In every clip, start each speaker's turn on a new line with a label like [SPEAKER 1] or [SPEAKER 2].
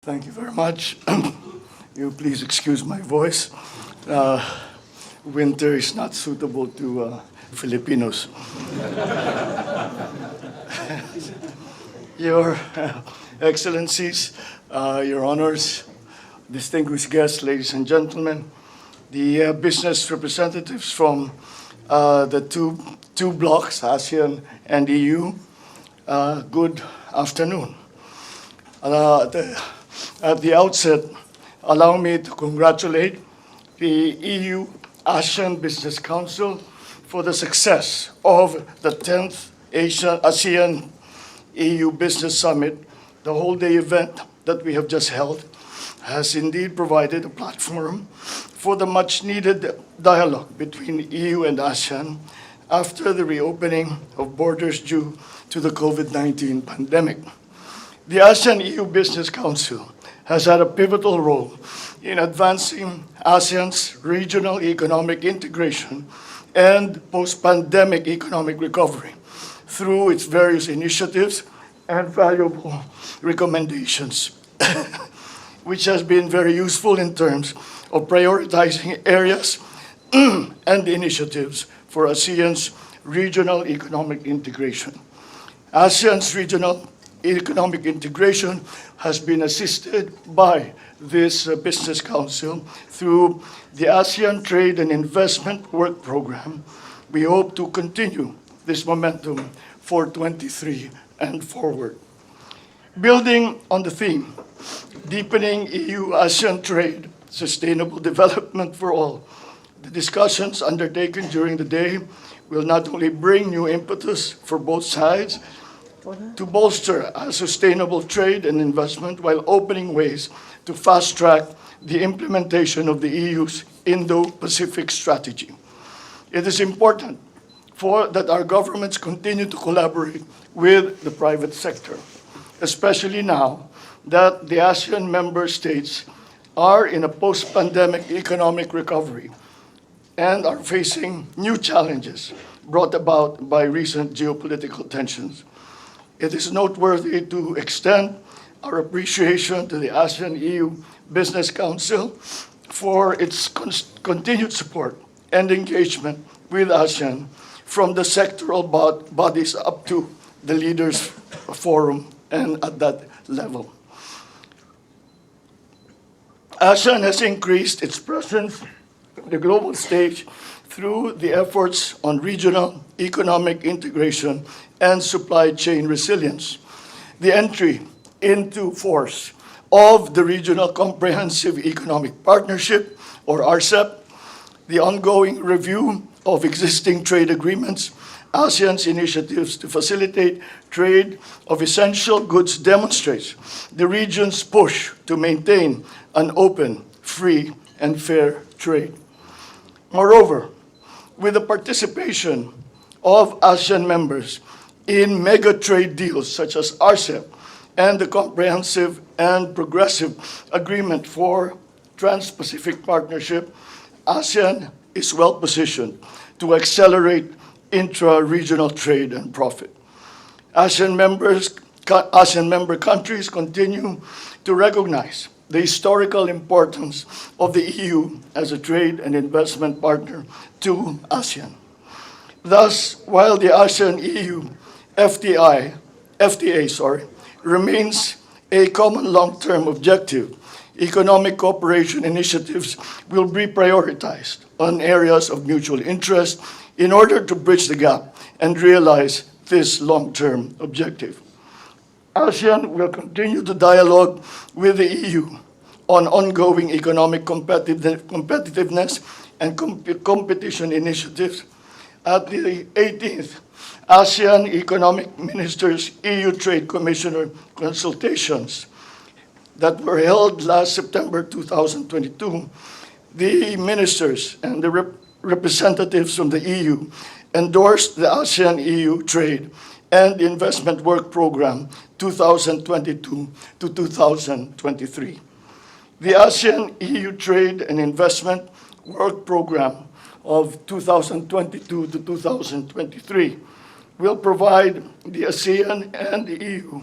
[SPEAKER 1] Thank you very much. You please excuse my voice. Winter is not suitable to Filipinos. Your Excellencies, Your Honors, distinguished guests, ladies and gentlemen, the business representatives from the two blocs, ASEAN and EU, good afternoon. At the outset, allow me to congratulate the EU-ASEAN Business Council for the success of the 10th ASEAN-EU Business Summit. The whole-day event that we have just held has indeed provided a platform for the much-needed dialogue between EU and ASEAN after the reopening of borders due to the COVID-19 pandemic. The ASEAN-EU Business Council has had a pivotal role in advancing ASEAN's regional economic integration and post-pandemic economic recovery through its various initiatives and valuable recommendations, which has been very useful in terms of prioritizing areas and initiatives for ASEAN's regional economic integration. ASEAN's regional economic integration has been assisted by this Business Council through the ASEAN Trade and Investment Work Program. We hope to continue this momentum for 23 and forward. Building on the theme, deepening EU-ASEAN trade, sustainable development for all, the discussions undertaken during the day will not only bring new impetus for both sides, to bolster a sustainable trade and investment while opening ways to fast-track the implementation of the EU's Indo-Pacific strategy. It is important that our governments continue to collaborate with the private sector, especially now that the ASEAN member states are in a post-pandemic economic recovery and are facing new challenges brought about by recent geopolitical tensions. It is noteworthy to extend our appreciation to the ASEAN-EU Business Council for its continued support and engagement with ASEAN from the sectoral bodies up to the Leaders Forum and at that level. ASEAN has increased its presence on the global stage through the efforts on regional economic integration and supply chain resilience. The entry into force of the Regional Comprehensive Economic Partnership, or RCEP, the ongoing review of existing trade agreements, ASEAN's initiatives to facilitate trade of essential goods demonstrates the region's push to maintain an open, free, and fair trade. Moreover, with the participation of ASEAN members in mega trade deals such as RCEP and the Comprehensive and Progressive Agreement for Trans-Pacific Partnership, ASEAN is well positioned to accelerate intra-regional trade and profit. ASEAN member countries continue to recognize the historical importance of the EU as a trade and investment partner to ASEAN. Thus, while the ASEAN-EU FTA remains a common long-term objective, economic cooperation initiatives will be prioritized on areas of mutual interest in order to bridge the gap and realize this long-term objective. ASEAN will continue to dialogue with the EU on ongoing economic competitiveness and competition initiatives at the 18th ASEAN Economic Ministers EU Trade Commissioner consultations that were held last September 2022. The ministers and the representatives from the EU endorsed the ASEAN-EU Trade and Investment Work Program 2022 to 2023. The ASEAN-EU Trade and Investment Work Program of 2022 to 2023 will provide the ASEAN and the EU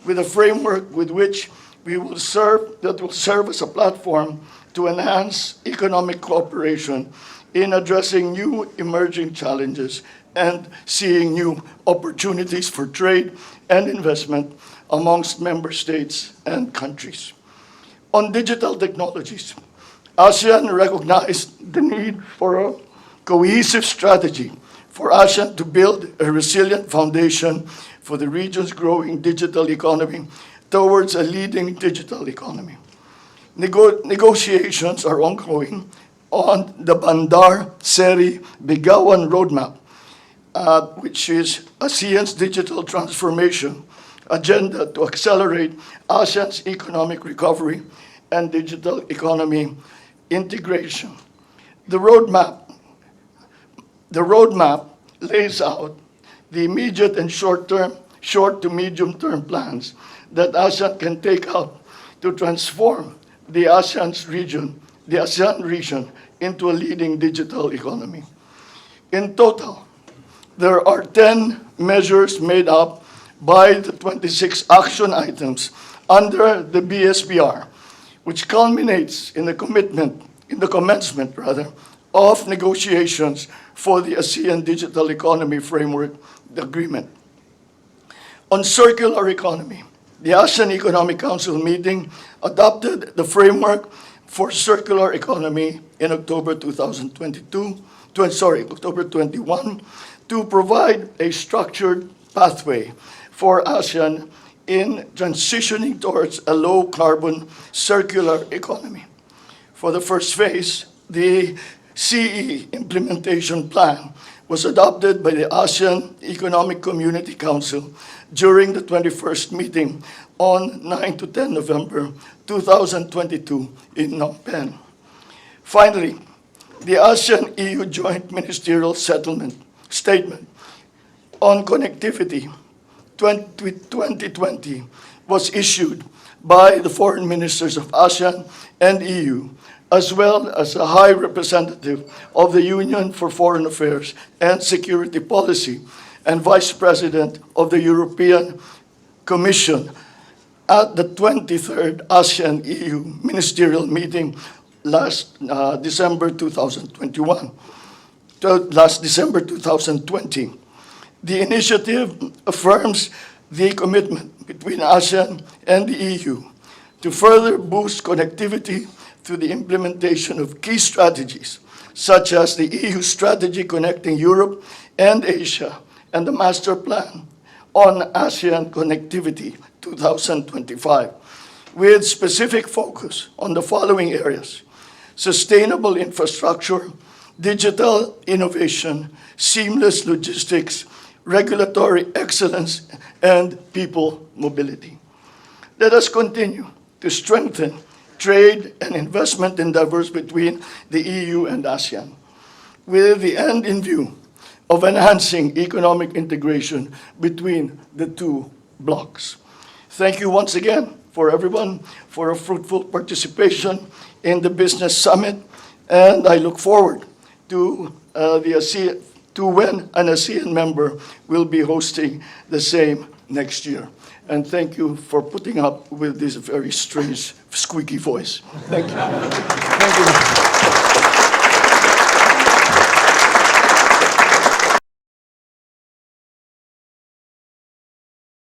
[SPEAKER 1] with a framework with which that will serve as a platform to enhance economic cooperation in addressing new emerging challenges and seeing new opportunities for trade and investment amongst member states and countries. On digital technologies, ASEAN recognized the need for a cohesive strategy for ASEAN to build a resilient foundation for the region's growing digital economy towards a leading digital economy. Negotiations are ongoing on the Bandar Seri Begawan Roadmap, which is ASEAN's digital transformation agenda to accelerate ASEAN's economic recovery and digital economy integration. The roadmap lays out the immediate and short to medium-term plans that ASEAN can take up to transform the ASEAN region into a leading digital economy. In total, there are 10 measures made up by the 26 action items under the BSPR, which culminates in the commencement of negotiations for the ASEAN Digital Economy Framework Agreement. On circular economy, the ASEAN Economic Council meeting adopted the framework for circular economy in October 21, to provide a structured pathway for ASEAN in transitioning towards a low-carbon circular economy. For the first phase, the CE implementation plan was adopted by the ASEAN Economic Community Council during the 21st meeting on 9 to 10 November 2022 in Phnom Penh. Finally, the ASEAN-EU Joint Ministerial Statement on Connectivity 2020 was issued by the foreign ministers of ASEAN and EU, as well as a High Representative of the Union for Foreign Affairs and Security Policy and Vice President of the European Commission at the 23rd ASEAN-EU Ministerial Meeting last December 2020. The initiative affirms the commitment between ASEAN and the EU to further boost connectivity through the implementation of key strategies, such as the EU Strategy Connecting Europe and Asia and the Master Plan on ASEAN Connectivity 2025, with specific focus on the following areas: sustainable infrastructure, digital innovation, seamless logistics, regulatory excellence, and people mobility. Let us continue to strengthen trade and investment endeavors between the EU and ASEAN, with the end in view of enhancing economic integration between the two blocs. Thank you once again for everyone for a fruitful participation in the Business Summit, and I look forward to when an ASEAN member will be hosting the same next year. And thank you for putting up with this very strange, squeaky voice. Thank you. Thank you.